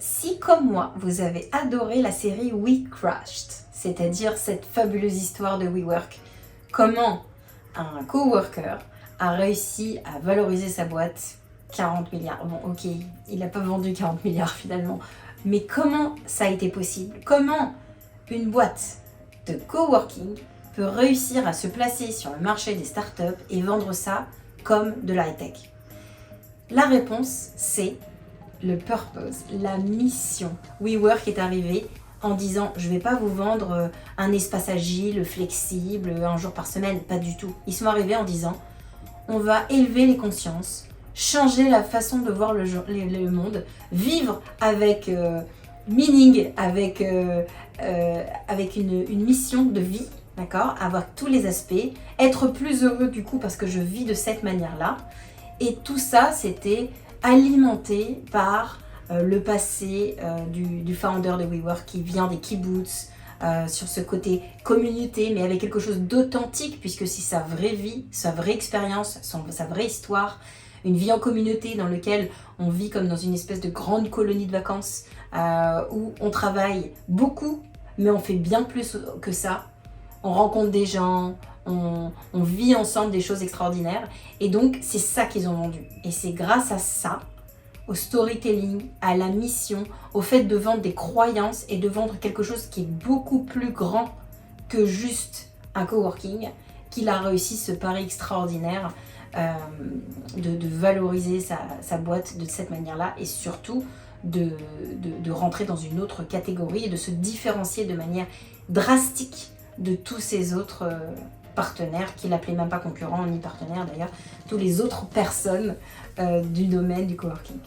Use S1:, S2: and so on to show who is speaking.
S1: Si comme moi, vous avez adoré la série We Crashed, c'est-à-dire cette fabuleuse histoire de WeWork, comment un coworker a réussi à valoriser sa boîte 40 milliards. Bon, ok, il n'a pas vendu 40 milliards finalement, mais comment ça a été possible? Comment une boîte de coworking peut réussir à se placer sur le marché des startups et vendre ça comme de la high-tech? La réponse, c'est le purpose, la mission. WeWork est arrivé en disant je vais pas vous vendre un espace agile, flexible, un jour par semaine, pas du tout. Ils sont arrivés en disant on va élever les consciences, changer la façon de voir le monde, vivre avec meaning, avec une mission de vie, d'accord, avoir tous les aspects, être plus heureux du coup parce que je vis de cette manière-là. Et tout ça, c'était alimenté par le passé du founder de WeWork qui vient des kibbutz, sur ce côté communauté, mais avec quelque chose d'authentique, puisque c'est sa vraie vie, sa vraie expérience, sa vraie histoire, une vie en communauté dans laquelle on vit comme dans une espèce de grande colonie de vacances, où on travaille beaucoup, mais on fait bien plus que ça. On rencontre des gens, on vit ensemble des choses extraordinaires. Et donc, c'est ça qu'ils ont vendu. Et c'est grâce à ça, au storytelling, à la mission, au fait de vendre des croyances et de vendre quelque chose qui est beaucoup plus grand que juste un coworking, qu'il a réussi ce pari extraordinaire de valoriser sa boîte de cette manière-là et surtout de rentrer dans une autre catégorie et de se différencier de manière drastique de tous ces autres partenaires, qu'il n'appelait même pas concurrents ni partenaires d'ailleurs, tous les autres personnes du domaine du coworking.